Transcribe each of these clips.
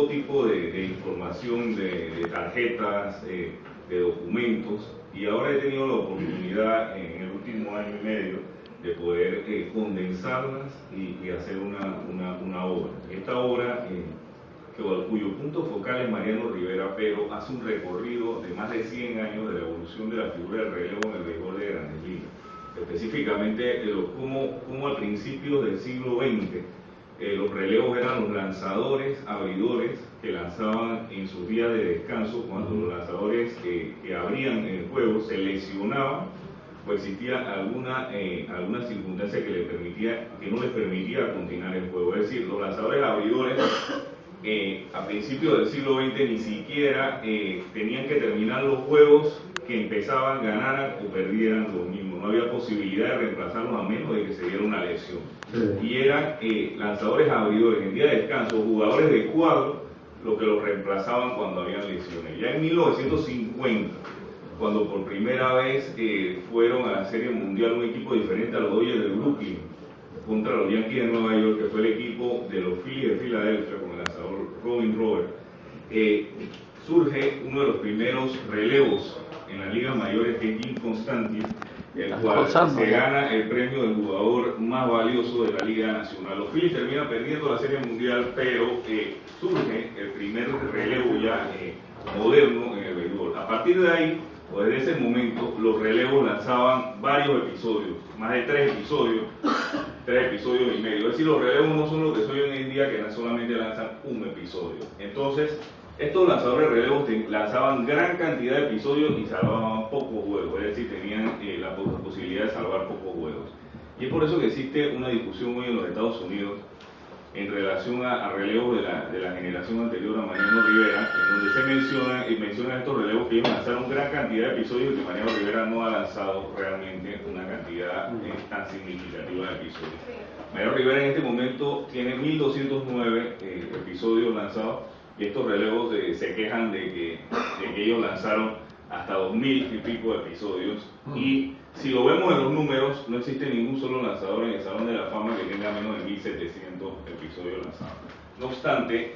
todo tipo de información, de tarjetas, de documentos, y ahora he tenido la oportunidad en el último año y medio de poder condensarlas y hacer una obra. Esta obra, cuyo punto focal es Mariano Rivera, pero hace un recorrido de más de 100 años de la evolución de la figura del relevo en el béisbol de Grandes Ligas. Específicamente, cómo al principio del siglo XX los relevos eran los lanzadores, abridores, que lanzaban en sus días de descanso. Cuando los lanzadores que abrían el juego se lesionaban, pues existía alguna circunstancia que no les permitía continuar el juego. Es decir, los lanzadores abridores a principios del siglo XX ni siquiera tenían que terminar los juegos que empezaban, ganaran o perdieran los mismos. No había posibilidad de reemplazarlos a menos de que se diera una lesión. Y eran lanzadores abridores en día de descanso, jugadores de cuadro, los que los reemplazaban cuando habían lesiones. Ya en 1950, cuando por primera vez fueron a la Serie Mundial un equipo diferente a los Dodgers de Brooklyn contra los Yankees de Nueva York, que fue el equipo de los Phillies de Filadelfia con el lanzador Robin Robert, surge uno de los primeros relevos en las ligas mayores, que es Jim Constantin, el cual se gana el premio del jugador más valioso de la Liga Nacional. Los Phillies terminan perdiendo la Serie Mundial, pero surge el primer relevo ya moderno en el béisbol. A partir de ahí, o desde ese momento, los relevos lanzaban varios episodios, más de 3 episodios y medio. Es decir, los relevos no son los que son hoy en día, que solamente lanzan un episodio. Entonces, estos lanzadores de relevos lanzaban gran cantidad de episodios y salvaban pocos juegos, es decir, tenían la posibilidad de salvar pocos juegos. Y es por eso que existe una discusión hoy en los Estados Unidos en relación a relevos de la generación anterior a Mariano Rivera, en donde se mencionan estos relevos que ellos lanzaron gran cantidad de episodios y que Mariano Rivera no ha lanzado realmente una cantidad tan significativa de episodios. Mariano Rivera en este momento tiene 1209 episodios lanzados, y estos relevos se quejan de que ellos lanzaron hasta 2000 y pico de episodios, y si lo vemos en los números, no existe ningún solo lanzador en el Salón de la Fama que tenga menos de 1700 episodios lanzados. No obstante,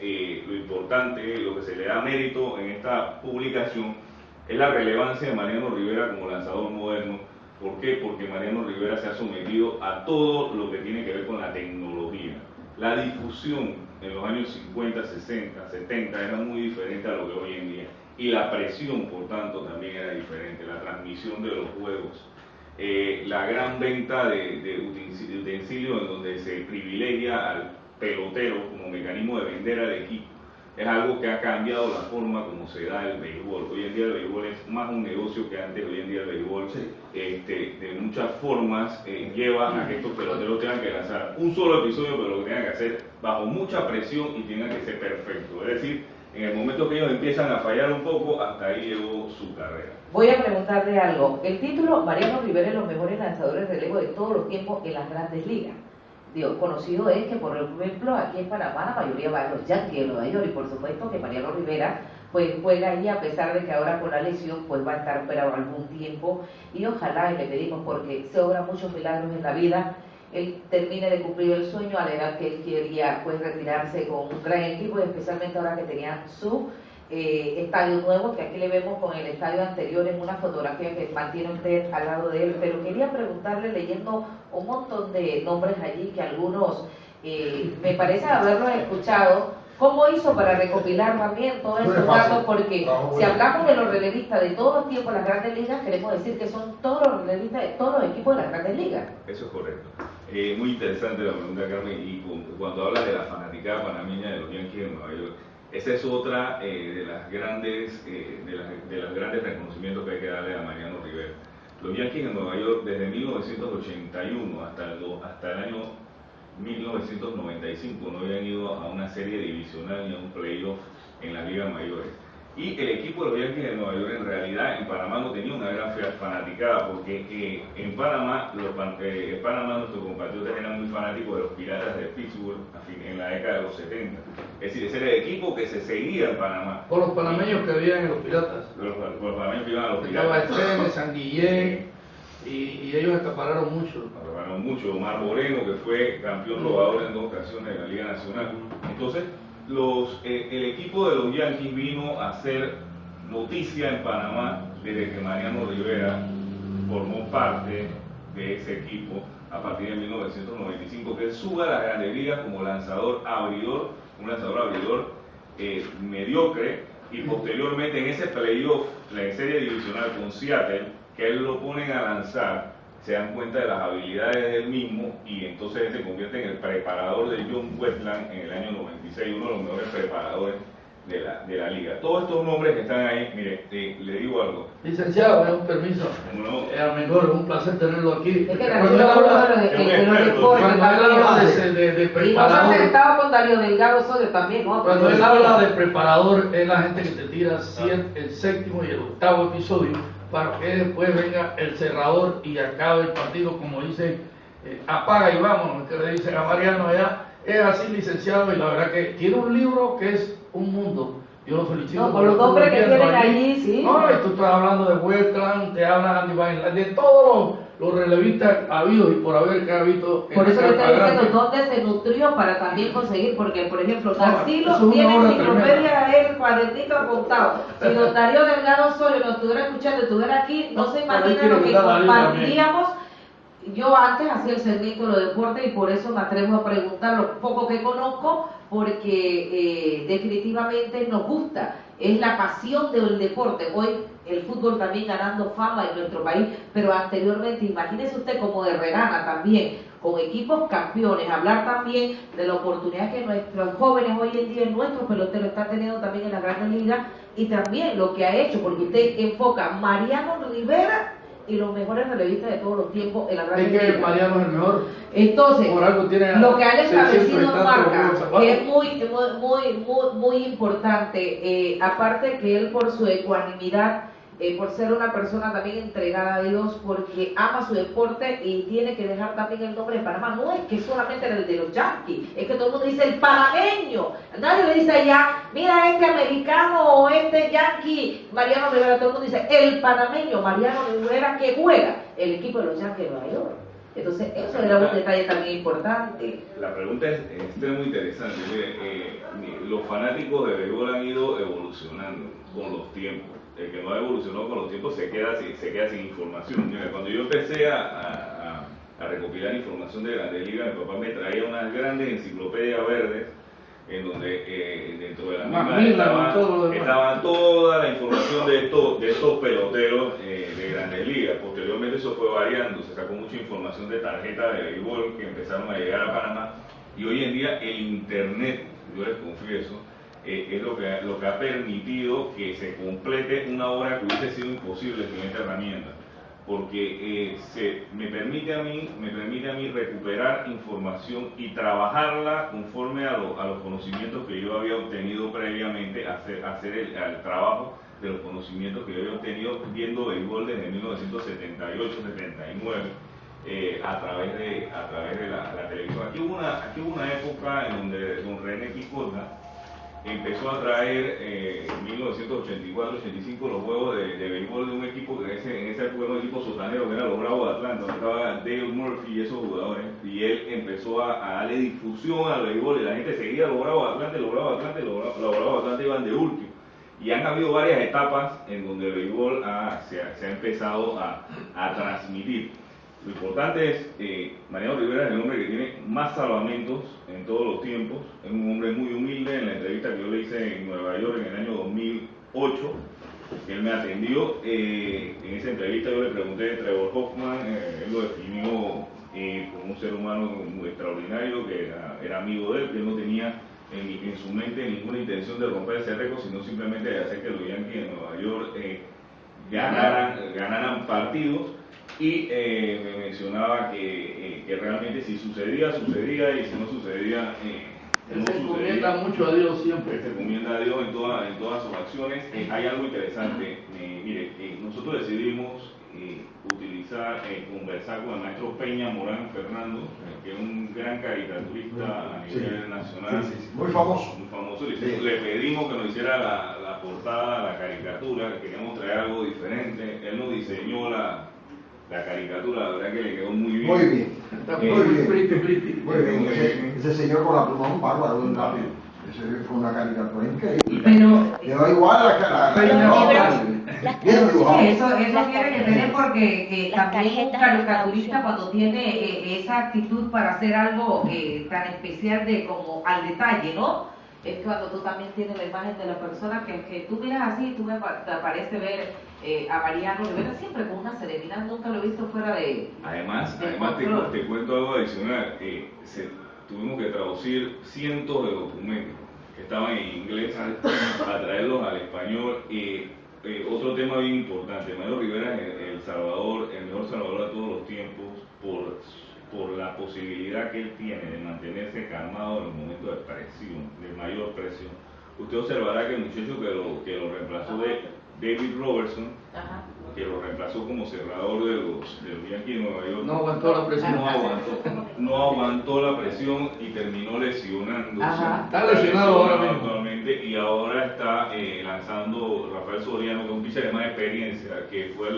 lo importante, lo que se le da mérito en esta publicación es la relevancia de Mariano Rivera como lanzador moderno. ¿Por qué? Porque Mariano Rivera se ha sometido a todo lo que tiene que ver con la tecnología. La difusión en los años 50, 60, 70 era muy diferente a lo que hoy en día, y la presión, por tanto, también era diferente. La transmisión de los juegos, la gran venta de utensilios en donde se privilegia al pelotero como mecanismo de vender al equipo, es algo que ha cambiado la forma como se da el béisbol. Hoy en día el béisbol es más un negocio que antes. Hoy en día el béisbol de muchas formas lleva a que estos peloteros tengan que lanzar un solo episodio, pero lo que tengan que hacer bajo mucha presión y tengan que ser perfecto. Es decir, en el momento que ellos empiezan a fallar un poco, hasta ahí llegó su carrera. Voy a preguntarle algo. El título, Mariano Rivera es los mejores lanzadores de relevo de todos los tiempos en las Grandes Ligas. Digo, conocido es que, por ejemplo, aquí en Panamá la mayoría va a los Yankees de Nueva York, y por supuesto que Mariano Rivera pues juega ahí, a pesar de que ahora con la lesión pues va a estar fuera algún tiempo, y ojalá, y le pedimos, porque se obran muchos milagros en la vida, él termine de cumplir el sueño a la edad que él quería, pues retirarse con un gran equipo, y especialmente ahora que tenía su estadio nuevo, que aquí le vemos con el estadio anterior en una fotografía que mantiene usted al lado de él. Pero quería preguntarle, leyendo un montón de nombres allí, que algunos me parece haberlos escuchado, ¿cómo hizo para recopilar también todos esos datos? Porque si hablamos de los relevistas de todos los tiempos de las Grandes Ligas, queremos decir que son todos los relevistas de todos los equipos de las Grandes Ligas. Eso es correcto. Muy interesante la pregunta, Carmen, y cuando habla de la fanaticada panameña de los Yankees de Nueva York, esa es otra de los grandes reconocimientos que hay que darle a Mariano Rivera. Los Yankees de Nueva York, desde 1981 hasta el año 1995, no habían ido a una serie divisional ni a un playoff en las ligas mayores. Y el equipo de los Yankees de Nueva York, en realidad, en Panamá no tenía una gran fanaticada, porque en Panamá nuestros compatriotas eran muy fanáticos de los Piratas de Pittsburgh en la década de los 70. Es decir, ese era el equipo que se seguía en Panamá. Por los panameños que vivían en los Piratas. Por los panameños que iban a los Piratas. Estaba Esteban, San Guillén, y ellos acapararon mucho. Omar Moreno, que fue campeón robador en 2 ocasiones de la Liga Nacional. Entonces, el equipo de los Yankees vino a hacer noticia en Panamá desde que Mariano Rivera formó parte de ese equipo a partir de 1995, que él sube a las Grandes Ligas como lanzador abridor, un lanzador abridor mediocre, y posteriormente en ese playoff, la serie divisional con Seattle, que él lo ponen a lanzar, se dan cuenta de las habilidades del mismo, y entonces él se convierte en el preparador de John Wetland en el año 96, uno de los mejores preparadores de la liga. Todos estos nombres que están ahí, mire, le digo algo. Licenciado, me da un permiso. A mejor, es un placer tenerlo aquí. Es que cuando él habla de preparador. Y no se ha sentado con Darío Delgado Osorio también, ¿no? Cuando él habla de preparador, es la gente que te tira el séptimo y el octavo episodio para que después venga el cerrador y acabe el partido, como dice, apaga y vámonos, que le dicen a Mariano allá. Es así, licenciado, y la verdad que tiene un libro que es un mundo. Yo lo felicito. No, por los nombres que tienen allí, sí. No, y tú estás hablando de Wetland, te hablan Andy Vainland, de todos los relevistas habidos y por haber que ha visto. Por eso le estoy diciendo dónde se nutrió para también conseguir, porque por ejemplo, Garcilo tiene enciclopedia, el cuadernito apuntado. Si don Darío Delgado Osorio nos estuviera escuchando, estuviera aquí, no se imagina lo que compartíamos. Yo antes hacía el segmento de los deportes y por eso me atrevo a preguntar lo poco que conozco, porque definitivamente nos gusta, es la pasión del deporte. Hoy el fútbol también ganando fama en nuestro país, pero anteriormente, imagínese usted como de Regana también, con equipos campeones, hablar también de la oportunidad que nuestros jóvenes hoy en día, nuestros peloteros están teniendo también en las grandes ligas, y también lo que ha hecho, porque usted enfoca Mariano Rivera y los mejores relevistas de todos los tiempos en la gran liga. Es que Mariano es el mejor. Entonces, por algo tiene lo que ha establecido en marca, que es muy importante, aparte que él por su ecuanimidad, por ser una persona también entregada a Dios, porque ama su deporte y tiene que dejar también el nombre de Panamá. No es que solamente el de los Yankees, es que todo el mundo dice el panameño. Nadie le dice allá, mira este americano o este Yankee, Mariano Rivera. Todo el mundo dice el panameño, Mariano Rivera, que juega el equipo de los Yankees de Nueva York. Entonces, eso era un detalle también importante. La pregunta es muy interesante. Los fanáticos de béisbol han ido evolucionando con los tiempos. El que no ha evolucionado con los tiempos se queda sin información. Mira, cuando yo empecé a recopilar información de Grandes Ligas, mi papá me traía unas grandes enciclopedias verdes en donde dentro de la misma estaba toda la información de estos peloteros de Grandes Ligas. Posteriormente eso fue variando, se sacó mucha información de tarjetas de béisbol que empezaron a llegar a Panamá, y hoy en día el internet, yo les confieso, es lo que ha permitido que se complete una obra que hubiese sido imposible sin esta herramienta, porque me permite a mí recuperar información y trabajarla conforme a los conocimientos que yo había obtenido previamente, hacer el trabajo de los conocimientos que yo había obtenido viendo béisbol desde 1978-79 a través de la televisión. Aquí hubo una época en donde don René Picota empezó a traer en 1984-85 los juegos de béisbol de un equipo que en esa época era un equipo sotanero, que era los Bravos de Atlanta, donde estaba Dale Murphy y esos jugadores, y él empezó a darle difusión al béisbol, y la gente seguía los Bravos de Atlanta, los Bravos de Atlanta iban de último. Y han habido varias etapas en donde el béisbol se ha empezado a transmitir. Lo importante es, Mariano Rivera es el hombre que tiene más salvamentos en todos los tiempos, es un hombre muy humilde. En la entrevista que yo le hice en Nueva York en el año 2008, que él me atendió, en esa entrevista yo le pregunté de Trevor Hoffman, él lo definió como un ser humano muy extraordinario, que era amigo de él, que él no tenía en su mente ninguna intención de romper ese récord, sino simplemente de hacer que los Yankees de Nueva York ganaran partidos. Y me mencionaba que realmente si sucedía, y si no sucedía, no se encomienda mucho a Dios siempre. Se encomienda a Dios en todas sus acciones. Hay algo interesante. Mire, nosotros decidimos conversar con el maestro Peña Morán Fernando, que es un gran caricaturista a nivel nacional. Muy famoso. Muy famoso. Le pedimos que nos hiciera la portada, la caricatura, que queríamos traer algo diferente. Él nos diseñó la caricatura, la verdad que le quedó muy bien. Muy bien. Muy bien. Ese señor con la pluma es un bárbaro. fue una caricatura increíble. Pero Quedó igual eso tiene que tener porque también un caricaturista cuando tiene esa actitud para hacer algo tan especial de como al detalle, ¿no? Es cuando tú también tienes la imagen de la persona que tú miras así, tú te parece ver a Mariano Rivera siempre con una serenidad, nunca lo he visto fuera de... Además te cuento algo adicional, tuvimos que traducir cientos de documentos que estaban en inglés a traerlos al español. Otro tema bien importante, Mariano Rivera es el Salvador, el mejor Salvador de todos los tiempos por la posibilidad que él tiene de mantenerse calmado en los momentos de presión, de mayor presión. Usted observará que el muchacho que lo reemplazó de David Robertson, que lo reemplazó como cerrador de los Yankees de Nueva York, no aguantó la presión. No aguantó la presión y terminó lesionándose. Está lesionado ahora mismo. Actualmente, y ahora está lanzando Rafael Soriano, que es un pitcher de más experiencia, que fue